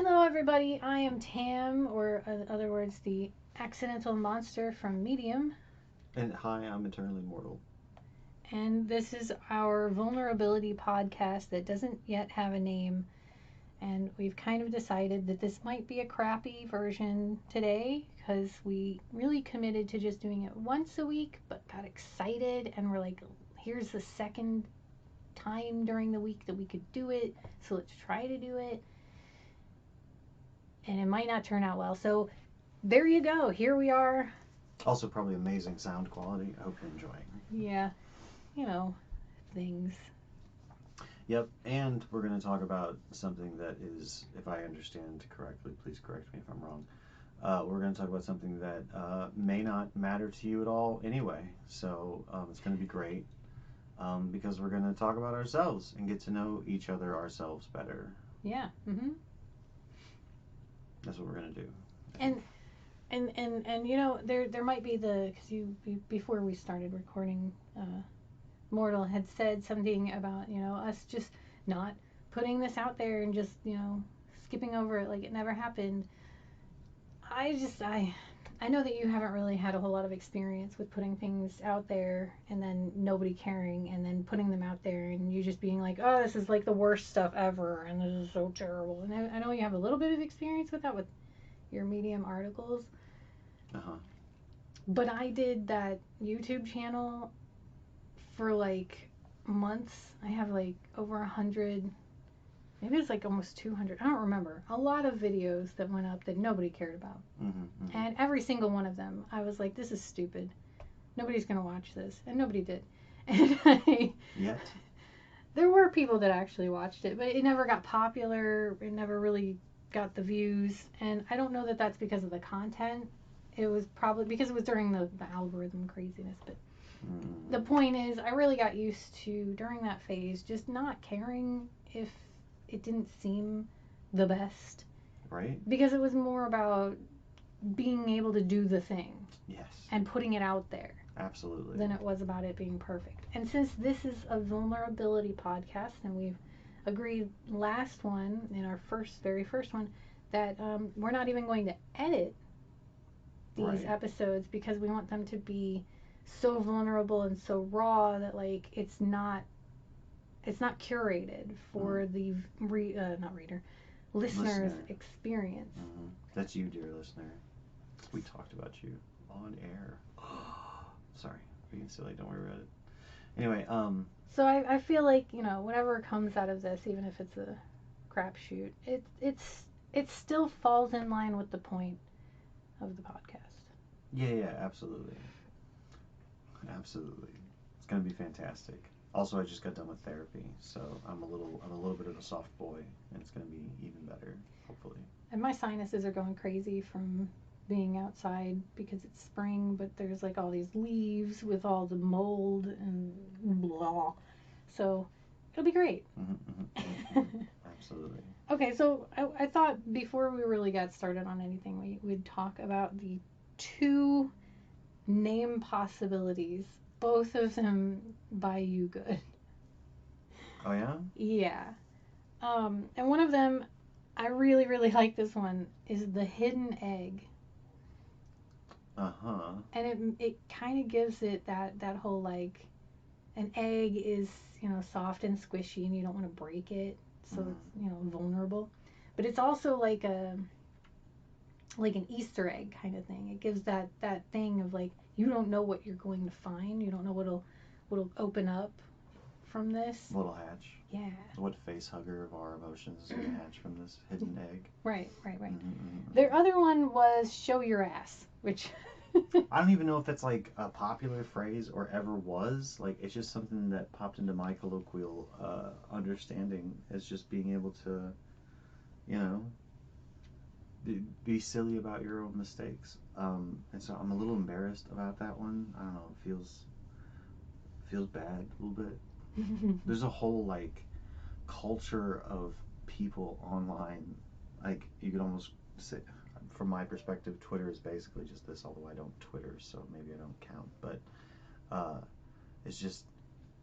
Hello, everybody. I am Tam, or in other words, the accidental monster from Medium. And hi, I'm eternally mortal. And this is our vulnerability podcast that doesn't yet have a name. And we've kind of decided that this might be a crappy version today because we really committed to just doing it once a week, but got excited and we're like, here's the second time during the week that we could do it. So let's try to do it. And it might not turn out well. So there you go. Here we are. Also, probably amazing sound quality. I hope you're enjoying. Yeah, you know, things. Yep, and we're going to talk about something that is, if I understand correctly, please correct me if I'm wrong. We're going to talk about something that may not matter to you at all anyway. So it's going to be great because we're going to talk about ourselves and get to know each other ourselves better. Yeah. Mm-hmm. That's what we're going to do. And there might be because before we started recording, Mortal had said something about us just not putting this out there and just skipping over it like it never happened. I know that you haven't really had a whole lot of experience with putting things out there and then nobody caring and then putting them out there and you just being like, oh, this is like the worst stuff ever and this is so terrible. And I know you have a little bit of experience with that with your Medium articles. Uh-huh. But I did that YouTube channel for like months. I have like over 100, maybe it's like almost 200. I don't remember. A lot of videos that went up that nobody cared about. Mm-hmm, mm-hmm. And every single one of them, I was like, this is stupid. Nobody's going to watch this. And nobody did. And Yet. There were people that actually watched it, but it never got popular. It never really got the views. And I don't know that that's because of the content. It was probably because it was during the algorithm craziness. But the point is, I really got used to, during that phase, just not caring if it didn't seem the best. Right? Because it was more about being able to do the thing. Yes. And putting it out there. Absolutely. Than it was about it being perfect. And since this is a vulnerability podcast, and we've agreed last one, in our very first one, that we're not even going to edit these episodes because we want them to be so vulnerable and so raw that like it's not curated for the listener's experience. Mm-hmm. That's you, dear listener. We talked about you on air. Sorry, being silly. Don't worry about it. Anyway, So I feel like whatever comes out of this, even if it's a crapshoot, it still falls in line with the point of the podcast. Yeah, absolutely. Absolutely. It's gonna be fantastic. Also, I just got done with therapy, so I'm a little bit of a soft boy, and it's gonna be even better, hopefully. And my sinuses are going crazy from being outside because it's spring, but there's like all these leaves with all the mold and blah. So it'll be great. Absolutely. Okay, so I thought before we really got started on anything, we'd talk about the two name possibilities, both of them by You Good. Oh yeah? Yeah. And one of them, I really, really like this one, is the hidden egg. Uh-huh. And it kind of gives it that whole like, an egg is, soft and squishy and you don't want to break it. So it's, vulnerable. But it's also like an Easter egg kind of thing. It gives that thing of like, you don't know what you're going to find. You don't know what'll open up from this. What'll hatch. Yeah. What face hugger of our emotions is going to hatch from this hidden egg. Right. Their other one was show your ass, which... I don't even know if that's like a popular phrase or ever was. Like, it's just something that popped into my colloquial understanding as just being able to, be silly about your own mistakes. And so I'm a little embarrassed about that one. I don't know. It feels bad a little bit. There's a whole like culture of people online. Like, you could almost say, from my perspective, Twitter is basically just this. Although I don't Twitter, so maybe I don't count. But it's just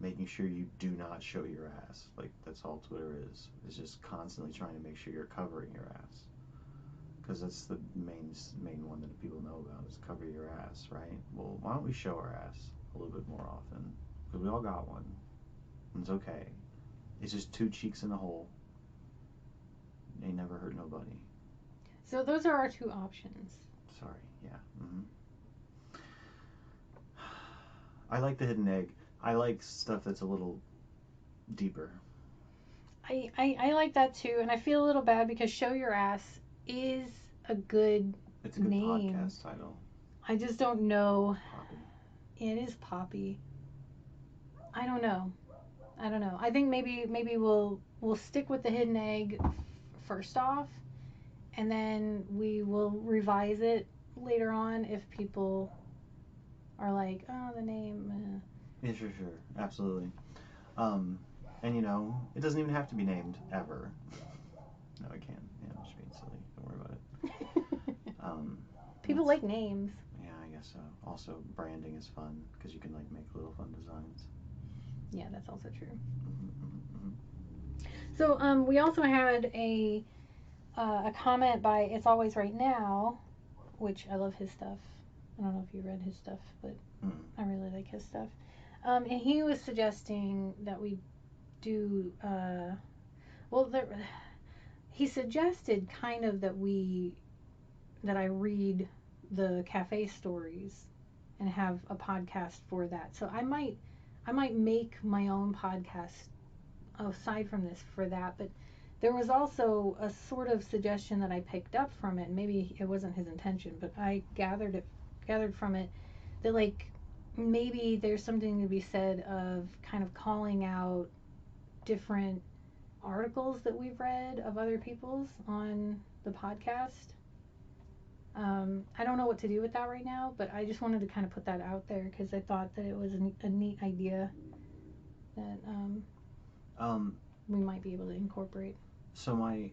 making sure you do not show your ass. Like that's all Twitter is. It's just constantly trying to make sure you're covering your ass. Because that's the main one that people know about is cover your ass, right? Well, why don't we show our ass a little bit more often? Because we all got one. And it's okay. It's just two cheeks in a hole. They never hurt nobody. So those are our two options. Sorry. Yeah. I like the hidden egg. I like stuff that's a little deeper. I like that too, and I feel a little bad because Show Your Ass is a good It's a good name. podcast title. I just don't know. Poppy. It is poppy. I don't know. I don't know. I think maybe we'll stick with the hidden egg first off, and then we will revise it later on if people are like, oh, the name. Yeah, sure. Absolutely. Um, and it doesn't even have to be named ever. No, it can. Yeah, I'm just being silly. Don't worry about it. People like names. Yeah, I guess so. Also, branding is fun because you can like make little fun designs. Yeah, that's also true. Mm-hmm. So we also had a comment by It's Always Right Now, which I love his stuff. I don't know if you read his stuff, but I really like his stuff. And he was suggesting that we do he suggested kind of that I read the cafe stories and have a podcast for that. So I might make my own podcast aside from this for that, but there was also a sort of suggestion that I picked up from it. Maybe it wasn't his intention, but I gathered from it that like maybe there's something to be said of kind of calling out different articles that we've read of other people's on the podcast. I don't know what to do with that right now, but I just wanted to kind of put that out there because I thought that it was a neat idea that we might be able to incorporate. So my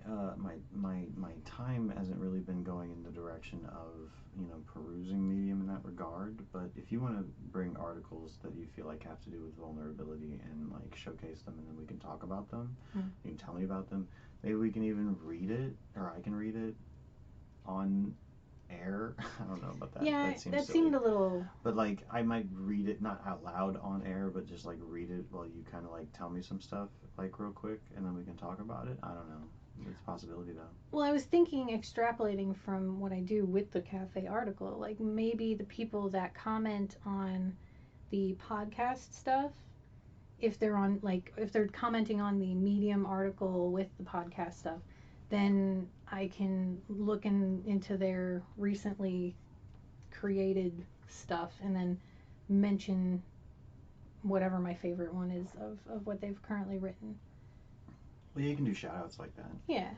time hasn't really been going in the direction of perusing Medium in that regard. But if you want to bring articles that you feel like have to do with vulnerability and like showcase them, and then we can talk about them, you can tell me about them. Maybe we can even read it, or I can read it on air. I don't know about that. Yeah, That seems that silly. seemed a little. But like I might read it not out loud on air, but just like read it while you kind of like tell me some stuff like real quick, and then we can talk about it. I don't know. It's a possibility though. Well, I was thinking extrapolating from what I do with the cafe article, like maybe the people that comment on the podcast stuff, if they're on like if they're commenting on the Medium article with the podcast stuff, then I can look into their recently created stuff and then mention whatever my favorite one is of what they've currently written. Well, yeah, you can do shout outs like that. Yeah.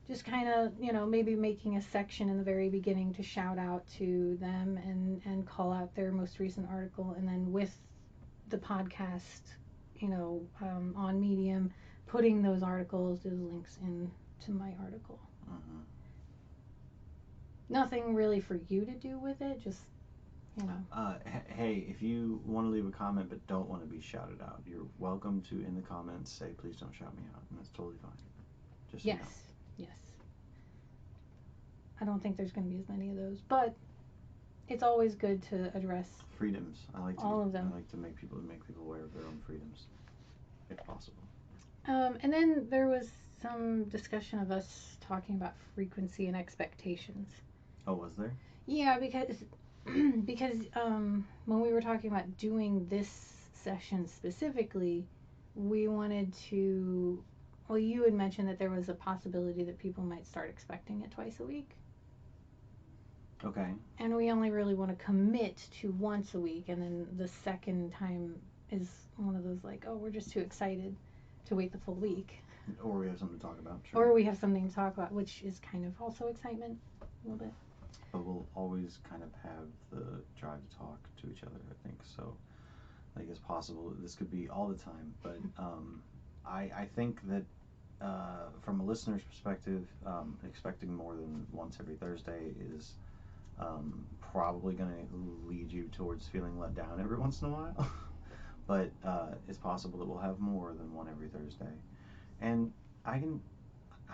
Just kind of, maybe making a section in the very beginning to shout out to them and call out their most recent article. And then with the podcast, on Medium, putting those articles, those links into my article. Mm-hmm. Nothing really for you to do with it, just Hey, if you want to leave a comment but don't want to be shouted out, you're welcome to in the comments say please don't shout me out, and that's totally fine. Just yes, yes. I don't think there's going to be as many of those, but it's always good to address freedoms. I like to all of them. I like to make people aware of their own freedoms, if possible. And then there was some discussion of us talking about frequency and expectations. Oh, was there? Yeah, because when we were talking about doing this session specifically, we wanted to. Well, you had mentioned that there was a possibility that people might start expecting it twice a week. Okay. And we only really want to commit to once a week, and then the second time is one of those like, oh, we're just too excited to wait the full week. Or we have something to talk about. Sure. Or we have something to talk about, which is kind of also excitement a little bit. But we'll always kind of have the drive to talk to each other, I think. So, like, as possible, this could be all the time. But I think that from a listener's perspective, expecting more than once every Thursday is probably going to lead you towards feeling let down every once in a while. but it's possible that we'll have more than one every Thursday. And I can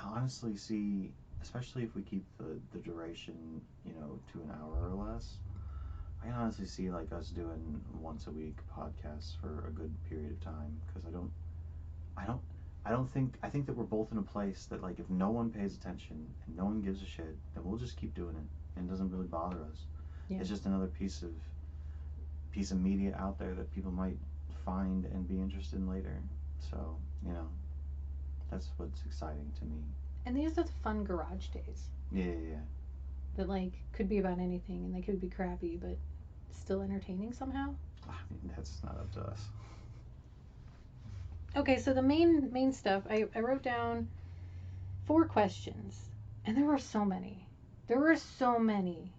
honestly see, especially if we keep the duration, to an hour or less, I can honestly see like us doing once a week podcasts for a good period of time because I don't, I think that we're both in a place that like if no one pays attention and no one gives a shit, then we'll just keep doing it and it doesn't really bother us. Yeah. It's just another piece of media out there that people might find and be interested in later. So, you know, that's what's exciting to me. And these are the fun garage days Yeah, yeah, yeah. that like could be about anything and they could be crappy but still entertaining somehow. I mean, that's not up to us. Okay, so the main stuff I wrote down 4 questions, and there were so many. There were so many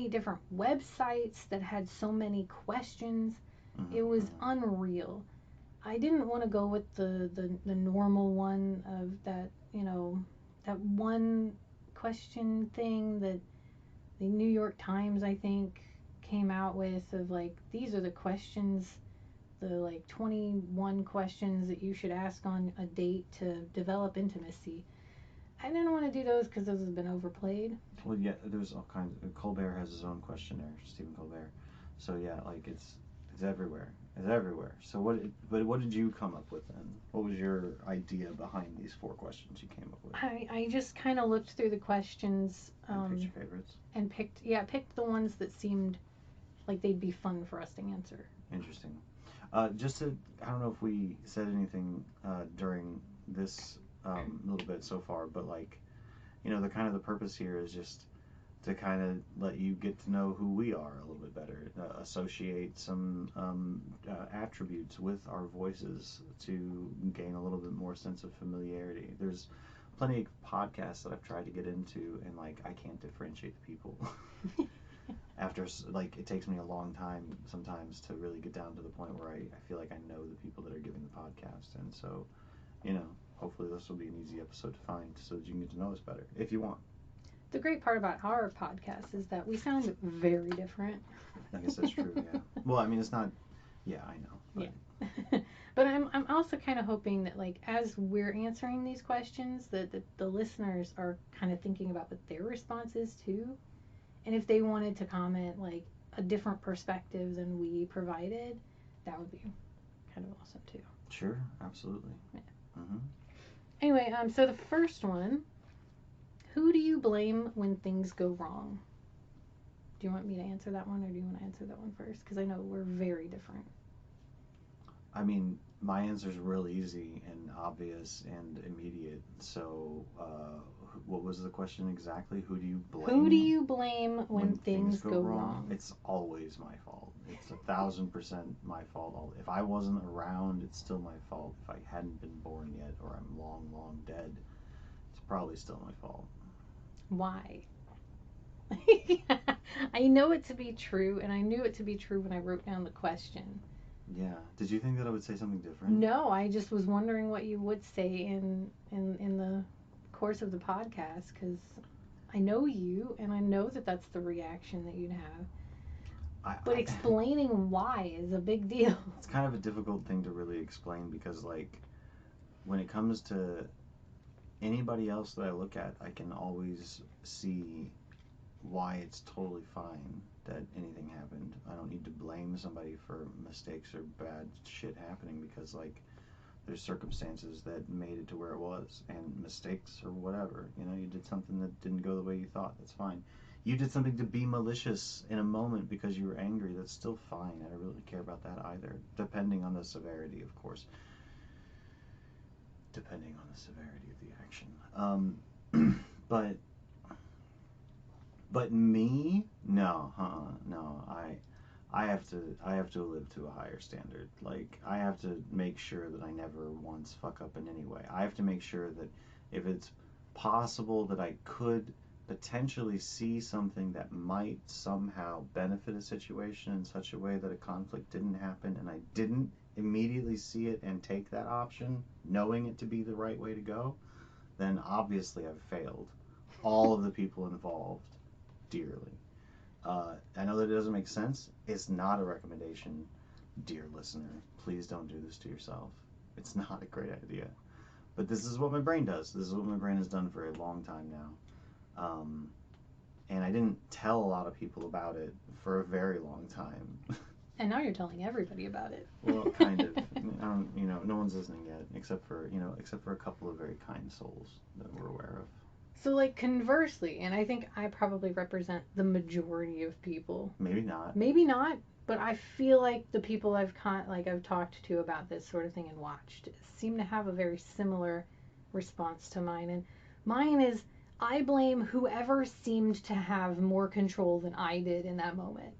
different websites that had so many questions. It was Mm-hmm. unreal. I didn't want to go with the normal one of that, that one question thing that the New York Times, I think, came out with of like, these are the questions, the like 21 questions that you should ask on a date to develop intimacy. I didn't want to do those because those have been overplayed. Well, yeah, there's all kinds. Colbert has his own questionnaire, Stephen Colbert. So yeah, like it's everywhere. It's everywhere. So what did you come up with then? What was your idea behind these 4 questions you came up with? I just kind of looked through the questions, And picked your favorites. and picked the ones that seemed like they'd be fun for us to answer. Interesting. Just to, I don't know if we said anything during this little bit so far, but like, the kind of the purpose here is just to kind of let you get to know who we are a little bit better, associate some attributes with our voices to gain a little bit more sense of familiarity. There's plenty of podcasts that I've tried to get into, and like I can't differentiate the people. After like it takes me a long time sometimes to really get down to the point where I feel like I know the people that are giving the podcast, and so hopefully this will be an easy episode to find so that you can get to know us better if you want. The great part about our podcast is that we sound very different. I guess that's true. Yeah. Well, I mean, it's not. Yeah, I know. But. Yeah. But I'm also kind of hoping that like as we're answering these questions, that the listeners are kind of thinking about what their response is too, and if they wanted to comment like a different perspective than we provided, that would be kind of awesome too. Sure. Absolutely. Yeah. Mm-hmm. Anyway, so the first one, who do you blame when things go wrong? Do you want me to answer that one, or do you want to answer that one first? Because I know we're very different. I mean, my answer is real easy and obvious and immediate. So, what was the question exactly? Who do you blame? Who do you blame when things go go wrong? wrong? It's always my fault. It's 1,000% my fault. If I wasn't around, it's still my fault. If I hadn't been born yet, or I'm long, long dead, it's probably still my fault. Why? I know it to be true, and I knew it to be true when I wrote down the question. Yeah. Did you think that I would say something different? No, I just was wondering what you would say in the course of the podcast, because I know you, and I know that that's the reaction that you'd have. But explaining why is a big deal. It's kind of a difficult thing to really explain because, like, when it comes to anybody else that I look at, I can always see why it's totally fine that anything happened. I don't need to blame somebody for mistakes or bad shit happening because, like, there's circumstances that made it to where it was and mistakes or whatever. You did something that didn't go the way you thought. That's fine. You did something to be malicious in a moment because you were angry. That's still fine. I don't really care about that either, depending on the severity, of course. Depending on the severity of the action. But me, no, no. I have to live to a higher standard. Like I have to make sure that I never once fuck up in any way. I have to make sure that if it's possible that I could potentially see something that might somehow benefit a situation in such a way that a conflict didn't happen and I didn't immediately see it and take that option, knowing it to be the right way to go, then obviously I've failed all of the people involved dearly. I know that it doesn't make sense. It's not a recommendation dear listener, please don't do this to yourself. It's not a great idea. But this is what my brain does. This is what my brain has done for a long time now. And I didn't tell a lot of people about it for a very long time. And now you're telling everybody about it. Well, kind of. No one's listening yet, except for a couple of very kind souls that we're aware of. So, like, conversely, and I think I probably represent the majority of people. Maybe not. Maybe not, but I feel like the people I've talked to about this sort of thing and watched seem to have a very similar response to mine. And mine is I blame whoever seemed to have more control than I did in that moment.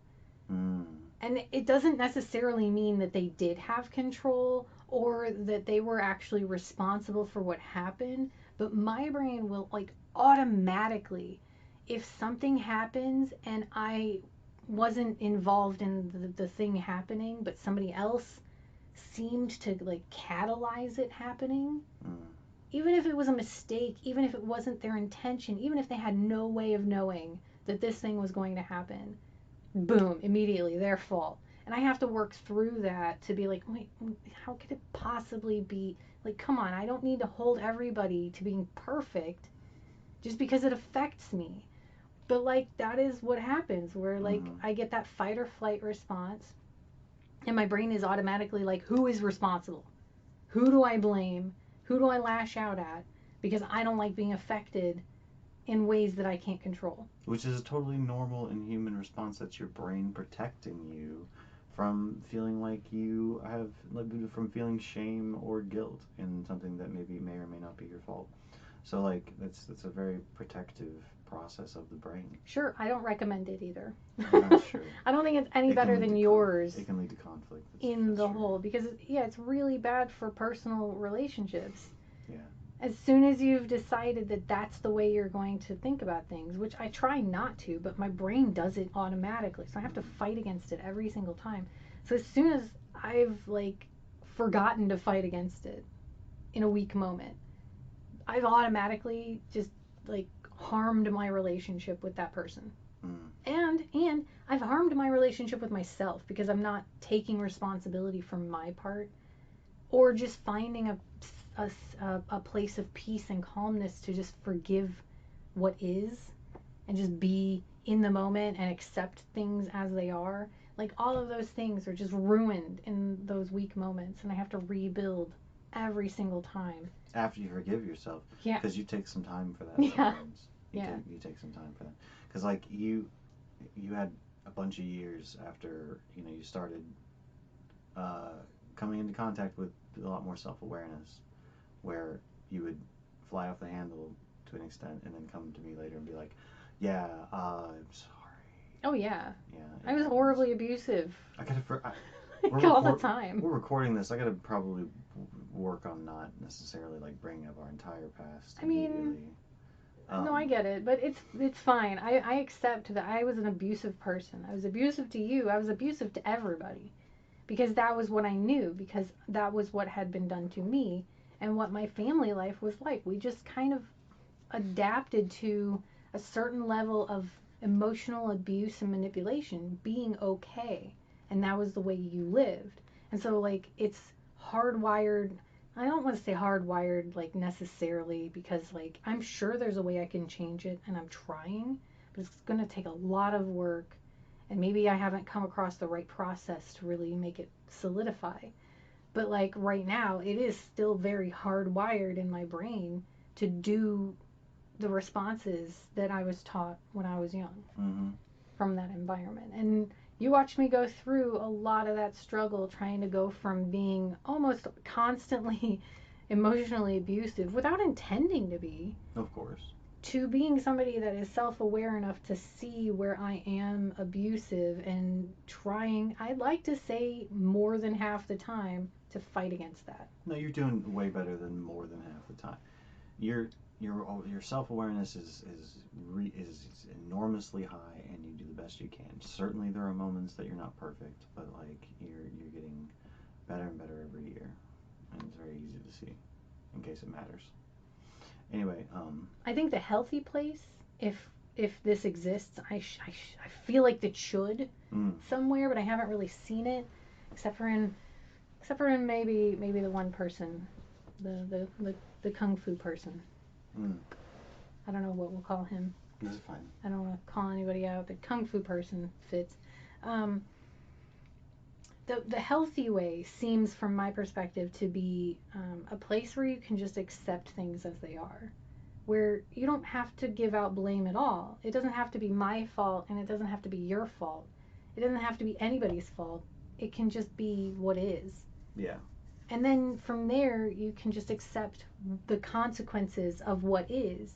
Mm. And it doesn't necessarily mean that they did have control or that they were actually responsible for what happened, but my brain will like automatically, if something happens and I wasn't involved in the thing happening, but somebody else seemed to like catalyze it happening, Mm. even if it was a mistake, even if it wasn't their intention, even if they had no way of knowing that this thing was going to happen, boom, immediately their fault. And I have to work through that to be like, wait, how could it possibly be? Like, come on, I don't need to hold everybody to being perfect just because it affects me. But like, that is what happens where like I get that fight or flight response, and my brain is automatically like, who is responsible? Who do I blame? Who do I lash out at? Because I don't like being affected in ways that I can't control. Which is a totally normal and human response. That's your brain protecting you from feeling like you have, like, from feeling shame or guilt in something that maybe may or may not be your fault. So, like, that's a very protective process of the brain. Sure, I don't recommend it either. Sure. I don't think it's any better than yours. It can lead to conflict. In the whole, because yeah, it's really bad for personal relationships. Yeah. As soon as you've decided that that's the way you're going to think about things, which I try not to, but my brain does it automatically, so I have to fight against it every single time. So as soon as I've like forgotten to fight against it in a weak moment, I've automatically just like harmed my relationship with that person. And I've harmed my relationship with myself because I'm not taking responsibility for my part, or just finding a place of peace and calmness to just forgive what is and just be in the moment and accept things as they are. Like, all of those things are just ruined in those weak moments, and I have to rebuild every single time. After you forgive yourself. Yeah. Because you take some time for that. Yeah. Sometimes. Yeah. You take some time for that. Because, like, you had a bunch of years after, you started coming into contact with a lot more self-awareness, where you would fly off the handle to an extent and then come to me later and be like, yeah, I'm sorry. Oh, yeah. Yeah. I was horribly abusive. I gotta, all the time. We're recording this. I gotta probably work on not necessarily like bringing up our entire past. I mean, no, I get it, but it's fine. I accept that I was an abusive person. I was abusive to you. I was abusive to everybody, because that was what I knew, because that was what had been done to me and what my family life was like. We just kind of adapted to a certain level of emotional abuse and manipulation being okay, and that was the way you lived. And so like, it's hardwired. I don't want to say hardwired like necessarily, because like, I'm sure there's a way I can change it, and I'm trying, but it's going to take a lot of work, and maybe I haven't come across the right process to really make it solidify. But like, right now, it is still very hardwired in my brain to do the responses that I was taught when I was young. Mm-hmm. From that environment. And you watched me go through a lot of that struggle, trying to go from being almost constantly emotionally abusive without intending to be, of course, to being somebody that is self-aware enough to see where I am abusive and trying, I'd like to say, more than half the time to fight against that. No, you're doing way better than more than half the time. Your self-awareness is enormously high, and you do the best you can. Certainly there are moments that you're not perfect, but like, you're getting better and better every year, and it's very easy to see, in case it matters. Anyway, I think the healthy place, if this exists, I feel like it should somewhere, but I haven't really seen it, except for in maybe the one person, the kung fu person. Mm. I don't know what we'll call him. This is fine. I don't want to call anybody out. The kung fu person fits. Um, the healthy way seems, from my perspective, to be a place where you can just accept things as they are, where you don't have to give out blame at all. It doesn't have to be my fault, and it doesn't have to be your fault. It doesn't have to be anybody's fault. It can just be what is. Yeah. And then from there, you can just accept the consequences of what is,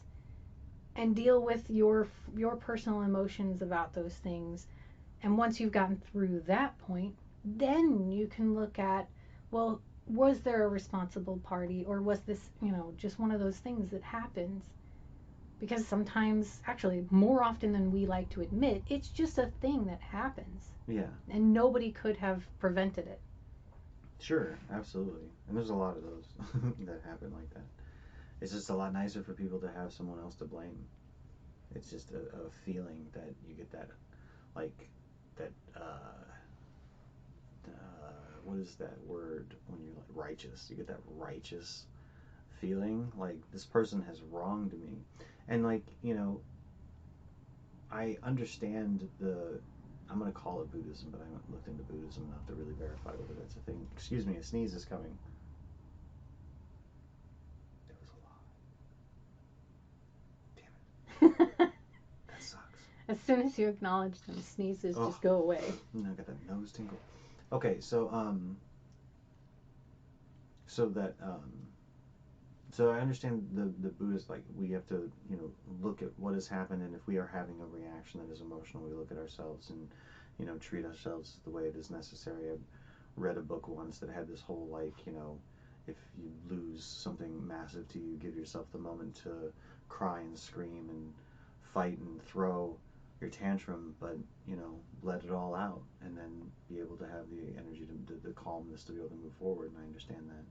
and deal with your personal emotions about those things. And once you've gotten through that point, then you can look at, well, was there a responsible party, or was this, just one of those things that happens? Because sometimes, actually, more often than we like to admit, it's just a thing that happens. Yeah. And nobody could have prevented it. Sure, absolutely. And there's a lot of those that happen like that. It's just a lot nicer for people to have someone else to blame. It's just a feeling that you get that, like, that, what is that word when you're like righteous? You get that righteous feeling, like this person has wronged me. And, like, I understand I'm going to call it Buddhism, but I haven't looked into Buddhism enough to really verify whether that's a thing. Excuse me, a sneeze is coming. That was a lie. Damn it. That sucks. As soon as you acknowledge them, sneezes Oh. just go away. I got that nose tingle. Okay, so that so I understand the Buddhist, like, we have to look at what has happened, and if we are having a reaction that is emotional, we look at ourselves and treat ourselves the way it is necessary. I read a book once that had this whole, like, if you lose something massive to you, give yourself the moment to cry and scream and fight and throw your tantrum, but let it all out, and then be able to have the energy the calmness to be able to move forward. And I understand that,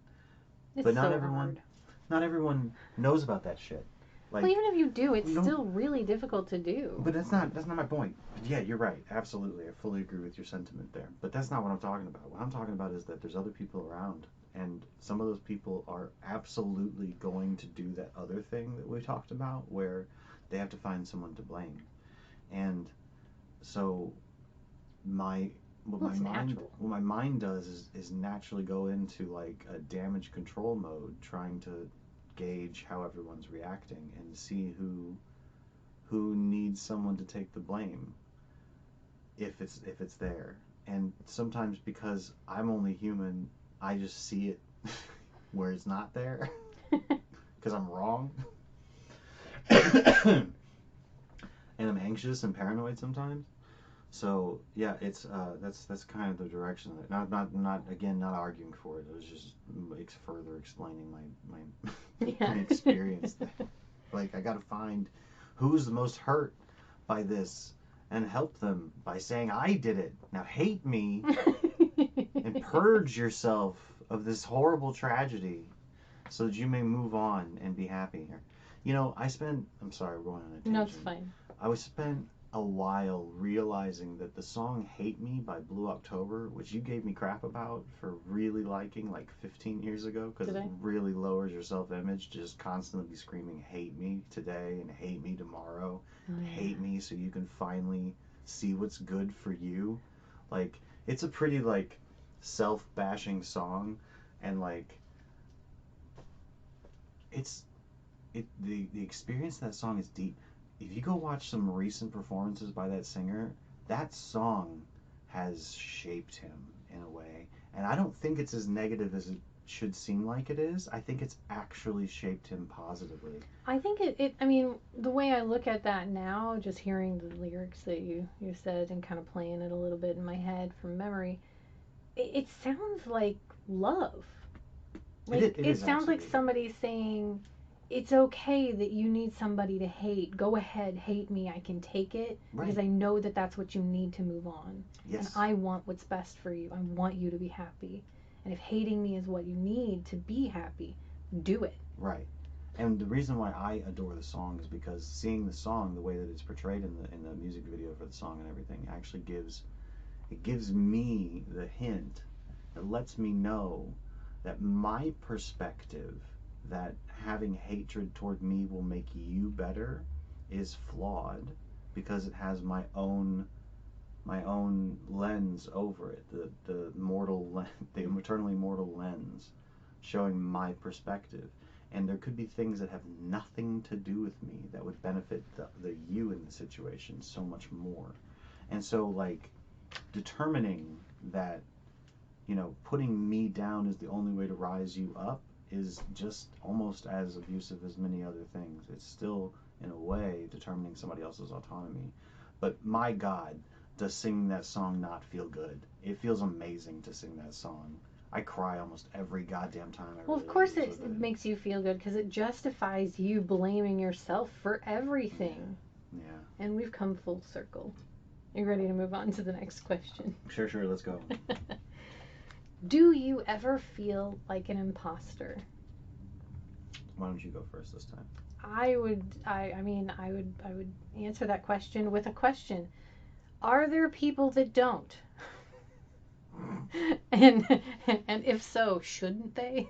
It's but so hard. not everyone knows about that shit. Like, Well, even if you do, it's still really difficult to do. But that's not my point. But yeah, you're right. Absolutely, I fully agree with your sentiment there. But that's not what I'm talking about. What I'm talking about is that there's other people around, and some of those people are absolutely going to do that other thing that we talked about, where they have to find someone to blame. And so my what my mind does is naturally go into, like, a damage control mode, trying to gauge how everyone's reacting and see who needs someone to take the blame, if it's there. And sometimes, because I'm only human, I just see it where it's not there, because I'm wrong. And I'm anxious and paranoid sometimes. So yeah, it's that's kind of the direction. Not again, not arguing for it. It was just further explaining my experience there. Like, I got to find who's the most hurt by this and help them by saying, I did it. Now hate me and purge yourself of this horrible tragedy so that you may move on and be happy here. I'm sorry, we're going on a tangent. No, it's fine. I spent a while realizing that the song Hate Me by Blue October, which you gave me crap about for really liking like 15 years ago, because it really lowers your self-image to just constantly be screaming hate me today and hate me tomorrow, hate me so you can finally see what's good for you. Like, it's a pretty, like, self-bashing song, and, like, the experience of that song is deep. If you go watch some recent performances by that singer, that song has shaped him in a way. And I don't think it's as negative as it should seem like it is. I think it's actually shaped him positively. I think I mean, the way I look at that now, just hearing the lyrics that you said and kind of playing it a little bit in my head from memory, it sounds like love. Like, it sounds like somebody saying, it's okay that you need somebody to hate. Go ahead, hate me. I can take it, because I know that that's what you need to move on. Yes. And I want what's best for you. I want you to be happy. And if hating me is what you need to be happy, do it. Right. And the reason why I adore the song is because seeing the song, the way that it's portrayed in the music video for the song and everything, actually gives me the hint It lets me know that my perspective, that having hatred toward me will make you better, is flawed because it has my own lens over it, the mortal the eternally mortal lens, showing my perspective. And there could be things that have nothing to do with me that would benefit the you in the situation so much more. And so, like, determining that, putting me down is the only way to rise you up is just almost as abusive as many other things. It's still, in a way, determining somebody else's autonomy. But my God, does singing that song not feel good? It feels amazing to sing that song. I cry almost every goddamn time I Well, of relate course with it makes you feel good because it justifies you blaming yourself for everything. Yeah. Yeah. And we've come full circle. Are you ready to move on to the next question? Sure, let's go. Do you ever feel like an imposter? Why don't you go first this time? I would answer that question with a question. Are there people that don't? and and if so, shouldn't they?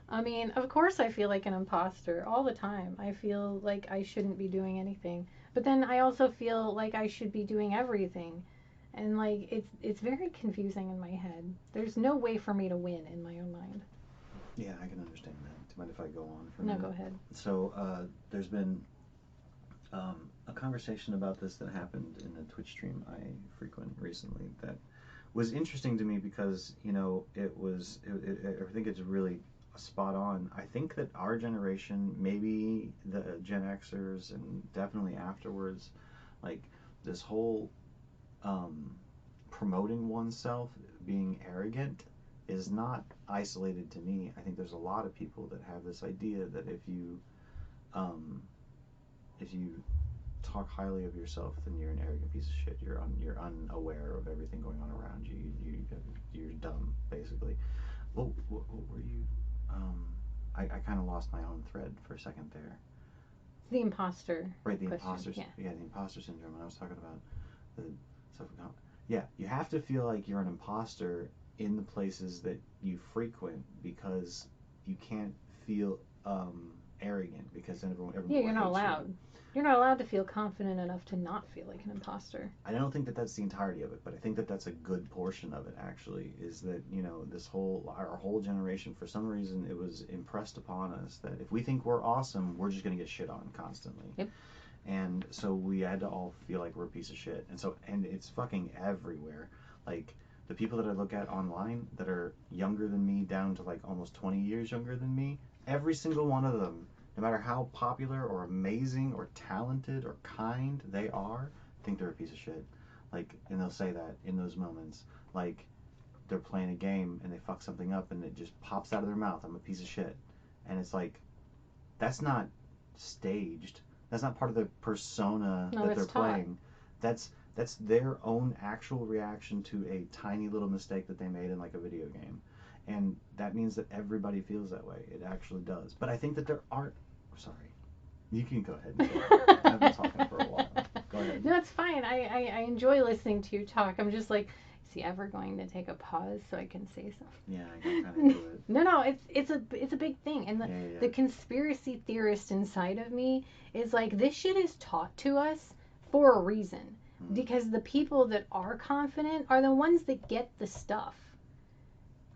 I mean, of course I feel like an imposter all the time. I feel like I shouldn't be doing anything. But then I also feel like I should be doing everything. And like it's very confusing in my head. There's no way for me to win in my own mind. Yeah, I can understand that. Do you mind if I go on for a No, minute? go ahead. So, there's been a conversation about this that happened in a Twitch stream I frequent recently that was interesting to me because I think it's really spot on. I think that our generation, maybe the Gen Xers, and definitely afterwards, like this whole um, promoting oneself, being arrogant, is not isolated to me. I think there's a lot of people that have this idea that um, if you talk highly of yourself, then you're an arrogant piece of shit. You're unaware of everything going on around you. You're dumb, basically. What were you? Um, I kind of lost my own thread for a second there. The imposter. Right, the question. imposter. Yeah. Yeah, the imposter syndrome. And I was talking about the stuff. Yeah, you have to feel like you're an imposter in the places that you frequent because you can't feel arrogant because then everyone Yeah, you're not hates allowed. you. You're not allowed to feel confident enough to not feel like an imposter. I don't think that that's the entirety of it, but I think that that's a good portion of it. Actually, is that our whole generation, for some reason, it was impressed upon us that if we think we're awesome, we're just gonna get shit on constantly. Yep. And so we had to all feel like we're a piece of shit. And it's fucking everywhere. Like the people that I look at online that are younger than me, down to like almost 20 years younger than me, every single one of them, no matter how popular or amazing or talented or kind they are, think they're a piece of shit. Like, and they'll say that in those moments. Like, they're playing a game and they fuck something up and it just pops out of their mouth. I'm a piece of shit. And it's like, that's not staged. That's not part of the persona that they're playing. That's their own actual reaction to a tiny little mistake that they made in like a video game. And that means that everybody feels that way. It actually does. But I think that there aren't. Sorry. You can go ahead and say it. I've been talking for a while. Go ahead. No, it's fine. I enjoy listening to you talk. I'm just like, is he ever going to take a pause so I can say something? Yeah, I can kind of do it. No, it's a big thing. And the conspiracy theorist inside of me is like, this shit is taught to us for a reason. Because the people that are confident are the ones that get the stuff.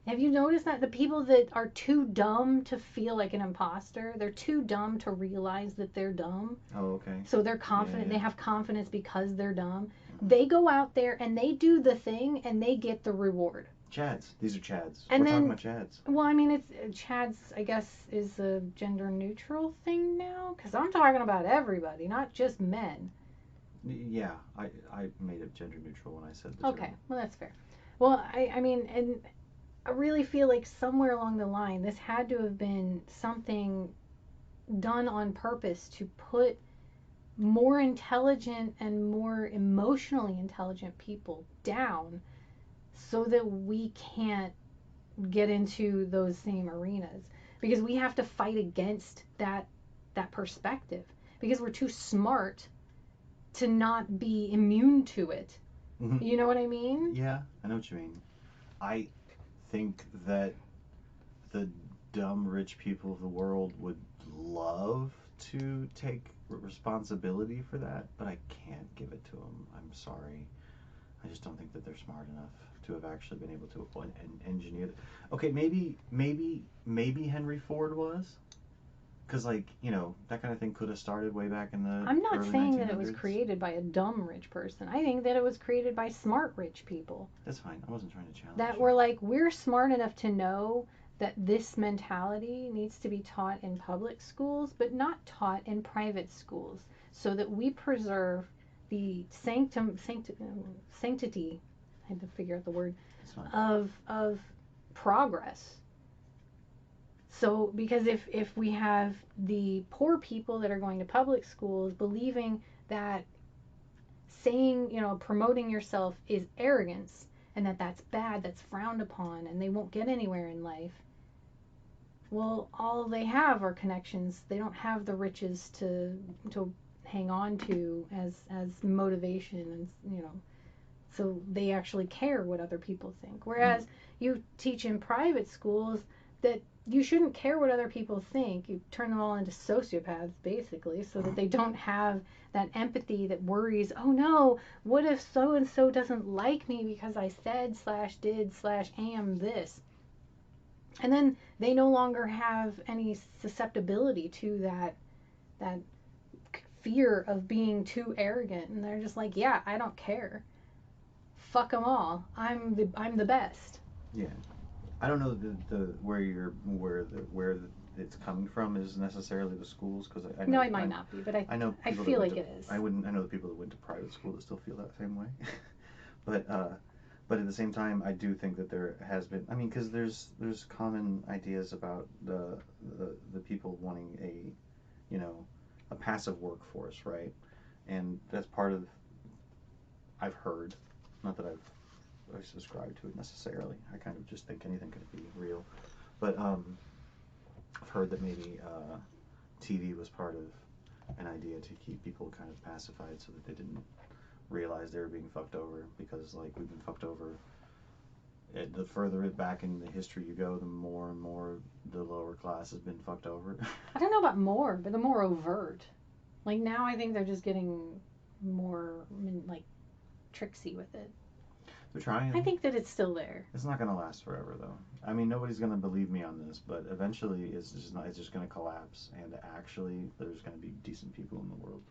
Have you noticed that the people that are too dumb to feel like an imposter, they're too dumb to realize that they're dumb. Oh, okay. So they're confident, Yeah. they have confidence because they're dumb. They go out there and they do the thing and they get the reward. Chads. These are Chads. And We're then, talking about Chads. Well, I mean, it's Chads, I guess, is a gender neutral thing now. Because I'm talking about everybody, not just men. Yeah, I made it gender neutral when I said the Okay, term. well, that's fair. Well, I mean, and I really feel like somewhere along the line, this had to have been something done on purpose to put more intelligent and more emotionally intelligent people down so that we can't get into those same arenas because we have to fight against that perspective because we're too smart to not be immune to it. You know what I mean? Yeah, I know what you mean. I think that the dumb rich people of the world would love to take responsibility for that, but I can't give it to them. I'm sorry. I just don't think that they're smart enough to have actually been able to engineer. Okay, maybe Henry Ford was, because like that kind of thing could have started way back in the I'm not early saying that it was 1900s. created by a dumb rich person. I think that it was created by smart rich people. That's fine. I wasn't trying to challenge That you. were like, we're smart enough to know that this mentality needs to be taught in public schools, but not taught in private schools, so that we preserve the sanctity. I had to figure out the word of progress. So, because if we have the poor people that are going to public schools believing that saying, promoting yourself is arrogance and that that's bad, that's frowned upon, and they won't get anywhere in life, well, all they have are connections. They don't have the riches to hang on to as motivation, and so they actually care what other people think. Whereas you teach in private schools that you shouldn't care what other people think. You turn them all into sociopaths, basically, so that they don't have that empathy that worries, oh no, what if so and so doesn't like me because I said slash did slash am this? And then they no longer have any susceptibility to that fear of being too arrogant, and they're just like, yeah, I don't care, fuck them all. I'm the best. Yeah, I don't know the where it's coming from is necessarily the schools, because I No, know it might not be, but I I know I people that feel went like to it is. I know the people that went to private school that still feel that same way. but but at the same time, I do think that there has been. I mean, because there's common ideas about the people wanting a passive workforce, right? And that's part of I've heard, not that I subscribe to it necessarily. I kind of just think anything could be real, but I've heard that maybe TV was part of an idea to keep people kind of pacified so that they didn't realize they were being fucked over, because like we've been fucked over. The further it back in the history you go, the more and more the lower class has been fucked over. I don't know about more, but the more overt. Like now, I think they're just getting more like tricksy with it. They're trying. I think that it's still there. It's not gonna last forever though. I mean, nobody's gonna believe me on this, but eventually it's just not. It's just gonna collapse, and actually, there's gonna be decent people in the world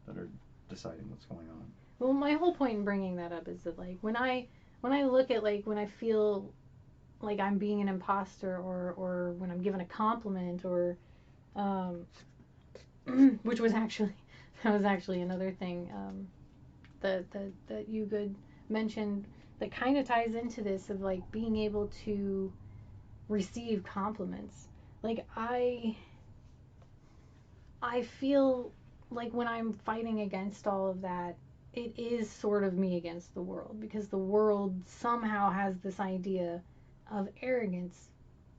that are deciding what's going on. Well, my whole point in bringing that up is that like when I look at like when I feel like I'm being an imposter, or when I'm given a compliment, or um, which was actually that was actually another thing that you could mention that kind of ties into this of like being able to receive compliments. Like I feel like when I'm fighting against all of that, it is sort of me against the world, because the world somehow has this idea of arrogance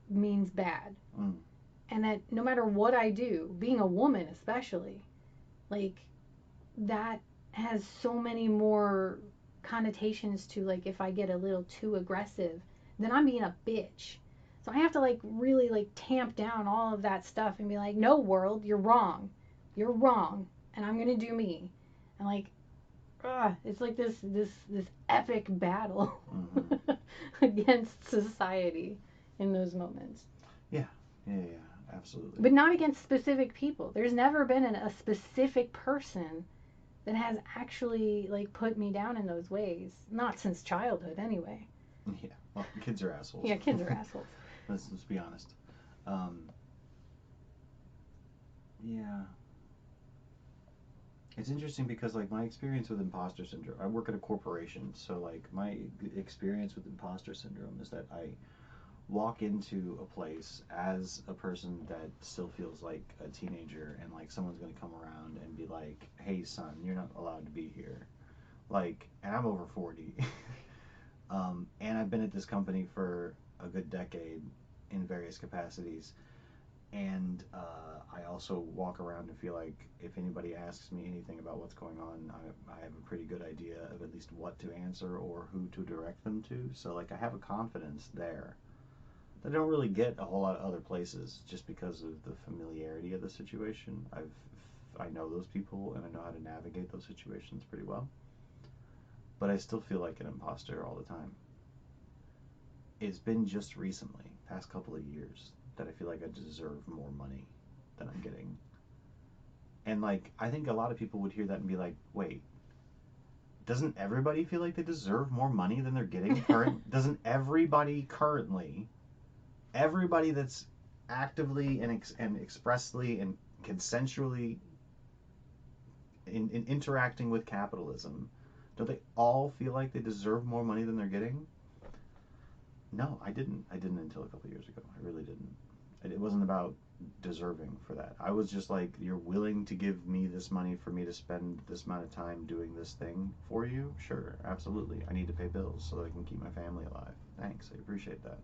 means bad. Mm. And that no matter what I do, being a woman especially, like that has so many more connotations to, like, if I get a little too aggressive, then I'm being a bitch. So I have to like really like tamp down all of that stuff and be like, no world, you're wrong. You're wrong. And I'm gonna do me. And like, it's like this epic battle Mm-hmm. against society in those moments. Yeah, yeah, absolutely. But not against specific people. There's never been a specific person that has actually like put me down in those ways. Not since childhood, anyway. Yeah, well, kids are assholes. Yeah, kids are assholes. Let's be honest. Um, yeah, it's interesting because like my experience with imposter syndrome. I work at a corporation, so like my experience with imposter syndrome is that I walk into a place as a person that still feels like a teenager, and like someone's gonna come around and be like, "Hey, son, you're not allowed to be here." Like, and I'm over 40, and I've been at this company for a good decade in various capacities, and I also walk around and feel like if anybody asks me anything about what's going on, I have a pretty good idea of at least what to answer or who to direct them to. So like I have a confidence there. that I don't really get a whole lot of other places just because of the familiarity of the situation. I know those people and I know how to navigate those situations pretty well. But I still feel like an imposter all the time. It's been just recently, past couple of years, that I feel like I deserve more money than I'm getting. And like, I think a lot of people would hear that and be like, wait, doesn't everybody feel like they deserve more money than they're getting doesn't everybody currently, everybody that's actively and expressly and consensually in interacting with capitalism, don't they all feel like they deserve more money than they're getting? No, I didn't. I didn't until a couple years ago. I really didn't. It wasn't about deserving for that. I was just like, you're willing to give me this money for me to spend this amount of time doing this thing for you? Sure, absolutely. I need to pay bills so that I can keep my family alive. Thanks, I appreciate that.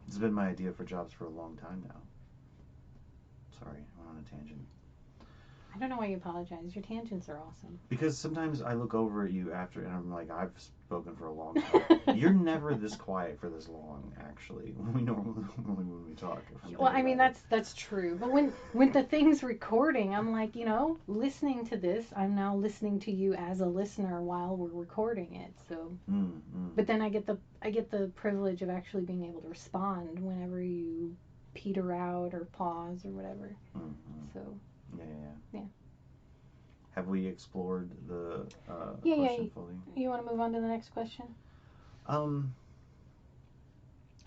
It's been my idea for jobs for a long time now. Sorry, I went on a tangent. I don't know why you apologize. Your tangents are awesome. Because sometimes I look over at you after and I'm like, I've spoken for a long time. You're never this quiet for this long, actually. When we normally when we talk. Well, I mean that's true. But when the thing's recording, I'm like, listening to this, I'm now listening to you as a listener while we're recording it. So, but then I get the privilege of actually being able to respond whenever you peter out or pause or whatever. So. Yeah. Have we explored the question fully? You want to move on to the next question? Um,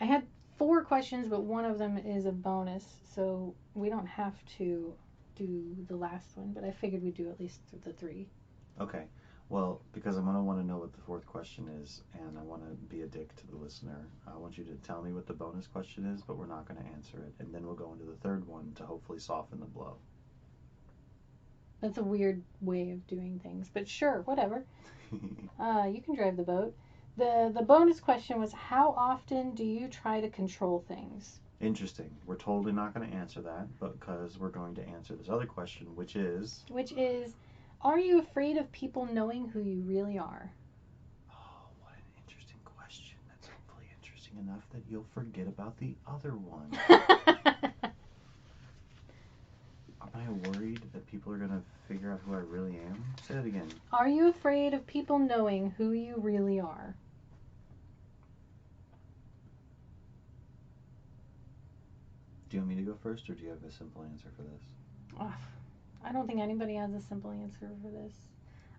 I had 4 questions, but one of them is a bonus, so we don't have to do the last one, but I figured we'd do at least the 3. Okay. Well, because I'm going to want to know what the 4th question is, and I want to be a dick to the listener, I want you to tell me what the bonus question is, but we're not going to answer it, and then we'll go into the 3rd one to hopefully soften the blow. That's a weird way of doing things, but sure, whatever. You can drive the boat. The bonus question was, how often do you try to control things? Interesting. We're totally not going to answer that, because we're going to answer this other question, which is, are you afraid of people knowing who you really are? Oh, what an interesting question. That's hopefully interesting enough that you'll forget about the other one. Am I worried that people are going to figure out who I really am? Say that again. Are you afraid of people knowing who you really are? Do you want me to go first, or do you have a simple answer for this? I don't think anybody has a simple answer for this.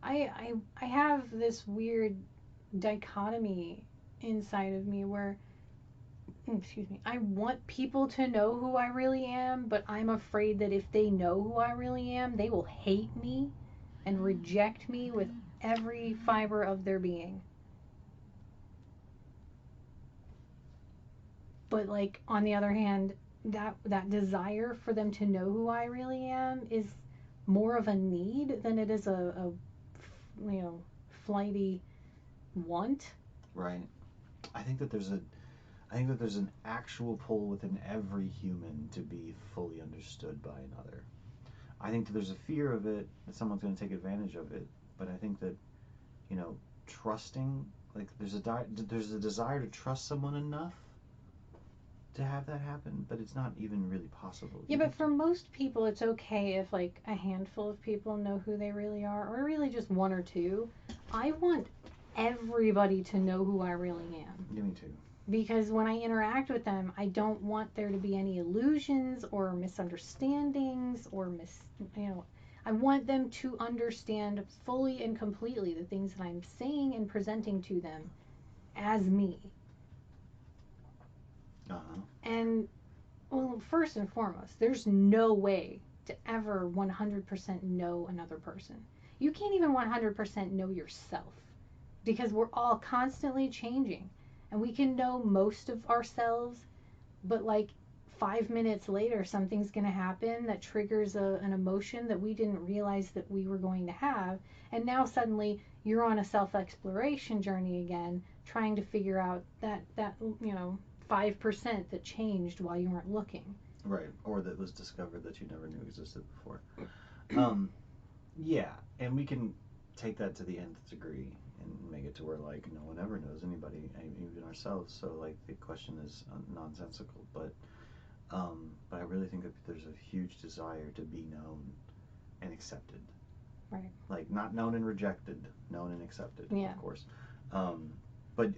I have this weird dichotomy inside of me where, excuse me, I want people to know who I really am, but I'm afraid that if they know who I really am, they will hate me and reject me with every fiber of their being. But like, on the other hand, that desire for them to know who I really am is more of a need than it is a flighty want. Right. I think that there's an actual pull within every human to be fully understood by another. I think that there's a fear of it, that someone's going to take advantage of it, but I think that, trusting, like there's a desire to trust someone enough to have that happen, but it's not even really possible. Yeah, but for most people, it's okay if like a handful of people know who they really are, or really just 1 or 2. I want everybody to know who I really am. Yeah, me too. Because when I interact with them, I don't want there to be any illusions or misunderstandings or I want them to understand fully and completely the things that I'm saying and presenting to them as me. And, well, first and foremost, there's no way to ever 100% know another person. You can't even 100% know yourself, because we're all constantly changing. And we can know most of ourselves, but like 5 minutes later, something's going to happen that triggers an emotion that we didn't realize that we were going to have. And now suddenly you're on a self-exploration journey again, trying to figure out that 5% that changed while you weren't looking. Right, or that was discovered that you never knew existed before. Yeah, and we can take that to the nth degree. and make it to where like no one ever knows anybody, even ourselves. So like the question is nonsensical, but I really think that there's a huge desire to be known and accepted. Right. Like not known and rejected, known and accepted, Yeah. of course. Um, but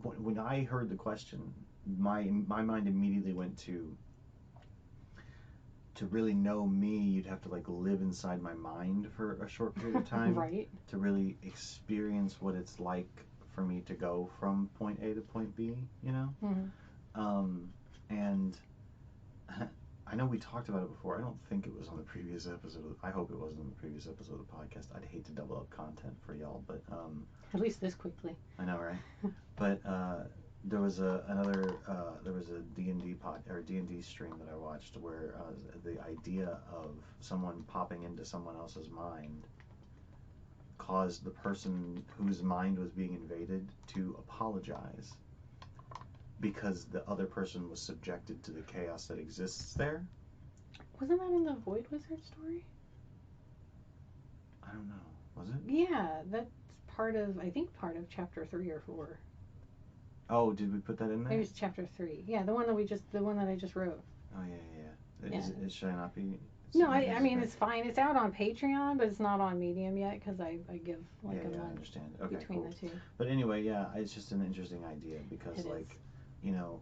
when I heard the question, my mind immediately went to really know me, you'd have to like live inside my mind for a short period of time Right. to really experience what it's like for me to go from point A to point B, you know? And I know we talked about it before. I don't think it was on the previous episode. I hope it wasn't on the previous episode of the podcast. I'd hate to double up content for y'all, but at least this quickly. I know, right? But there was there was a D&D stream that I watched where the idea of someone popping into someone else's mind caused the person whose mind was being invaded to apologize because the other person was subjected to the chaos that exists there. Wasn't that in the Void Wizard story? I don't know. Was it? Yeah, that's I think part of chapter 3 or 4. Oh, did we put that in there? Maybe it's chapter 3. Yeah, the one that I just wrote. Oh yeah. Should I not be? No, I mean it's fine. It's out on Patreon, but it's not on Medium yet because I give like a month I understand. Okay, between cool. the two. But anyway, yeah, it's just an interesting idea because It like, is. you know,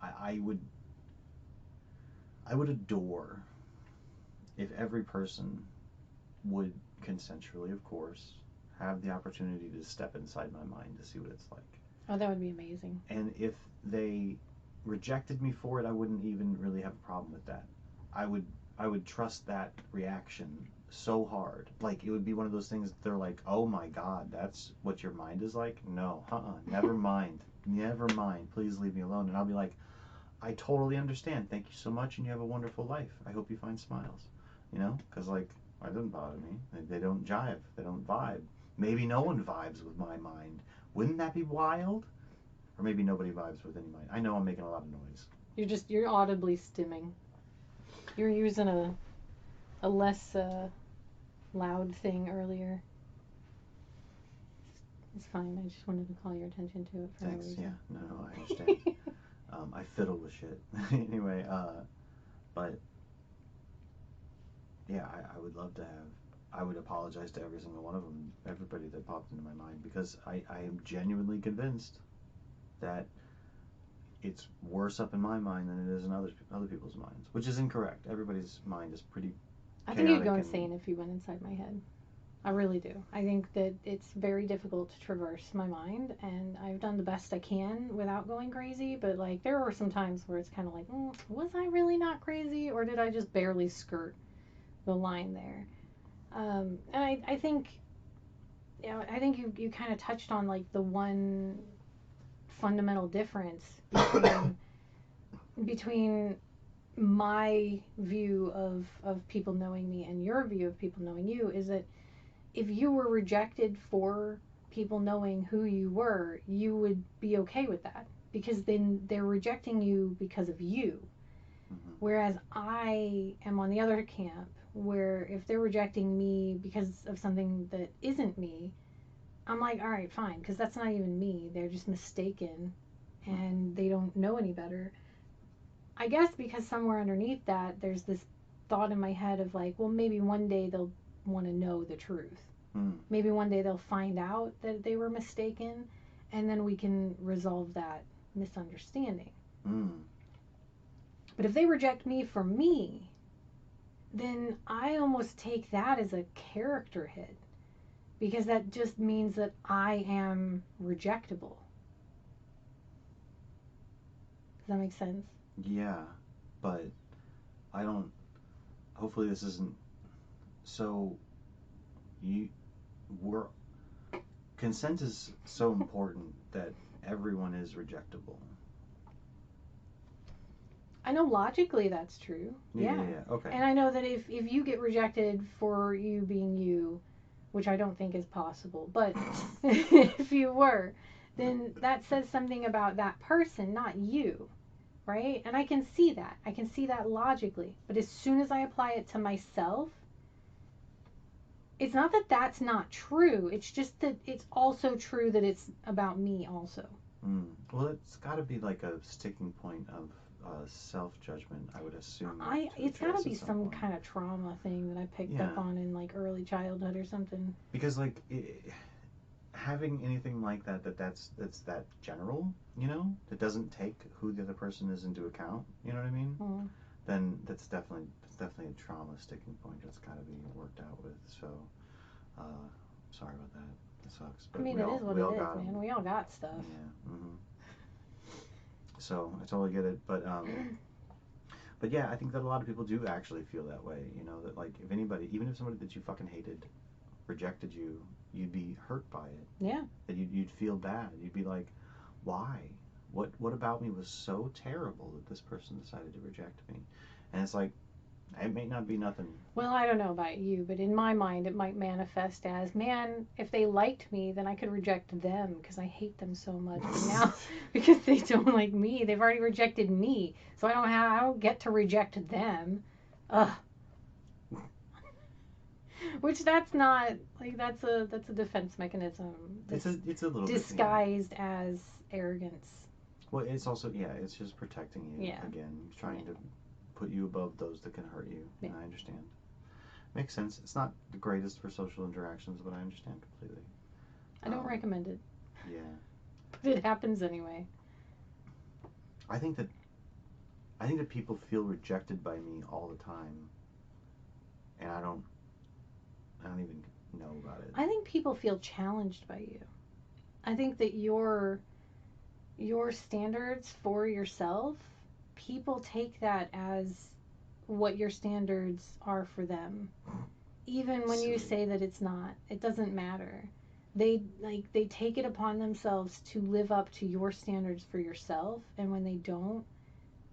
I would adore if every person would consensually, of course, have the opportunity to step inside my mind to see what it's like. Oh, that would be amazing. And if they rejected me for it, I wouldn't even really have a problem with that. I would trust that reaction so hard. Like it would be one of those things that they're like, "Oh my God, that's what your mind is like." No, never mind, never mind. Please leave me alone. And I'll be like, "I totally understand. Thank you so much, and you have a wonderful life. I hope you find smiles." You know, because like, it doesn't bother me. They don't jive. They don't vibe. Maybe no one vibes with my mind. Wouldn't that be wild? Or maybe nobody vibes with any mind. I know I'm making a lot of noise. You're audibly stimming. You're using a less loud thing earlier. It's fine. I just wanted to call your attention to it for Thanks. no reason. Yeah. No, I understand. I fiddle with shit. Anyway, but yeah, I would love to have. I would apologize to every single one of them, everybody that popped into my mind, because I am genuinely convinced that it's worse up in my mind than it is in other people's minds, which is incorrect. Everybody's mind is pretty I chaotic. think you'd go insane if you went inside my head. I really do. I think that it's very difficult to traverse my mind, and I've done the best I can without going crazy, but like there were some times where it's kind of like, was I really not crazy, or did I just barely skirt the line there? And I think, I think you kind of touched on like the one fundamental difference between my view of people knowing me and your view of people knowing you is that if you were rejected for people knowing who you were, you would be okay with that because then they're rejecting you because of you. Mm-hmm. Whereas I am on the other camp where if they're rejecting me because of something that isn't me, I'm like, all right, fine, because that's not even me. They're just mistaken and they don't know any better. I guess because somewhere underneath that, there's this thought in my head of like, well, maybe one day they'll want to know the truth. Maybe one day they'll find out that they were mistaken, and then we can resolve that misunderstanding. But if they reject me for me, then I almost take that as a character hit because that just means that I am rejectable. Does that make sense? Yeah, but I don't. Hopefully, this isn't. So, we're consent is so important that everyone is rejectable. I know logically that's true. Yeah. Okay. And I know that if you get rejected for you being you, which I don't think is possible, but if you were, then that says something about that person, not you, right? And I can see that. I can see that logically. But as soon as I apply it to myself, it's not that that's not true. It's just that it's also true that it's about me also. Well, it's got to be like a sticking point of self judgment, I would assume, to It's got to address at be some some point. kind of trauma thing that I picked Yeah, up on in like early childhood or something. because like having anything like that, that's that general, that doesn't take who the other person is into account. You know what I mean? Mm. Then that's definitely a trauma sticking point that's got to be worked out with. So, uh, sorry about that. That sucks, I but mean, we it is all what we it all is, got them. man. We all got stuff. Yeah. So I totally get it, but yeah, I think that a lot of people do actually feel that way. That like if anybody, even if somebody that you fucking hated rejected you, you'd be hurt by it. Yeah. That you'd feel bad. You'd be like, why? What about me was so terrible that this person decided to reject me? And it's like, it may not be nothing. Well, I don't know about you, but in my mind, it might manifest as, man, if they liked me, then I could reject them because I hate them so much. But now, because they don't like me, they've already rejected me, so I don't get to reject them. Ugh. Which that's not like that's a defense mechanism It's that's a little bit, yeah. disguised as arrogance. Well, it's also, yeah, it's just protecting you Yeah. again, trying Yeah. to put you above those that can hurt you. Yeah. And I understand. Makes sense. It's not the greatest for social interactions, but I understand completely. I don't recommend it, Yeah. but it happens anyway. I think that I think that people feel rejected by me all the time, and I don't even know about it. I think people feel challenged by you. I think that your standards for yourself, people take that as what your standards are for them. Even when you Silly. say that it's not, it doesn't matter. They take it upon themselves to live up to your standards for yourself, and when they don't,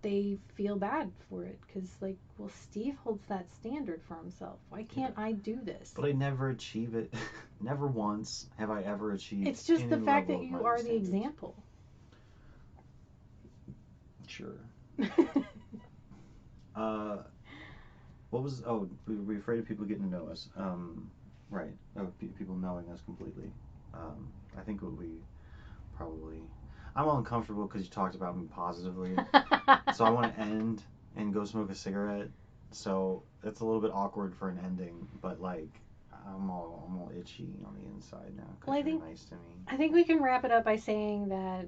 they feel bad for it because like, well, Steve holds that standard for himself. Why Yeah, can't I do this? but I never achieve it. Never once have I ever achieved It's just the any fact level that of my you own are the standards. example. Sure. Uh, what was? Oh, we're afraid of people getting to know us. Right. Of people knowing us completely. I think what we probably. I'm uncomfortable because you talked about me positively, so I want to end and go smoke a cigarette. So it's a little bit awkward for an ending, but like I'm all itchy on the inside now Well, because you're nice to me. I think we can wrap it up by saying that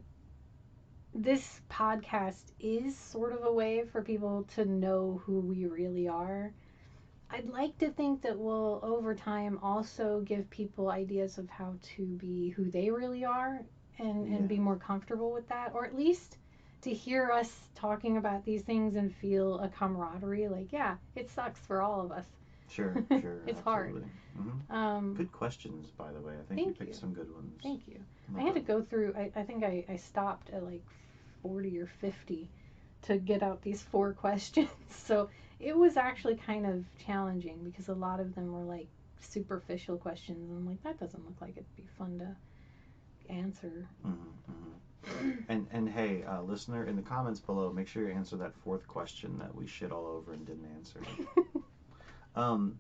this podcast is sort of a way for people to know who we really are. I'd like to think that we'll, over time, also give people ideas of how to be who they really are and Yeah. be more comfortable with that, or at least to hear us talking about these things and feel a camaraderie. Like, yeah, it sucks for all of us. Sure. Sure. It's hard. Absolutely. Good questions, by the way. I think you Thank picked you. some good ones. Thank you. I No had to problem. go through, I think I stopped at like 40 or 50 to get out these four questions. So it was actually kind of challenging because a lot of them were like superficial questions. And I'm like, that doesn't look like it'd be fun to answer. And hey, listener, in the comments below, make sure you answer that fourth question that we shit all over and didn't answer. Um,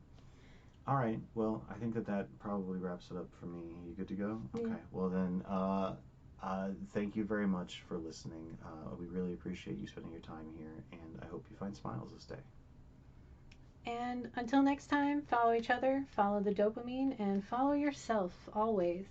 all right. Well, I think that probably wraps it up for me. You good to go? Yeah. Okay. Well then, thank you very much for listening. We really appreciate you spending your time here, and I hope you find smiles this day. And until next time, follow each other, follow the dopamine, and follow yourself always.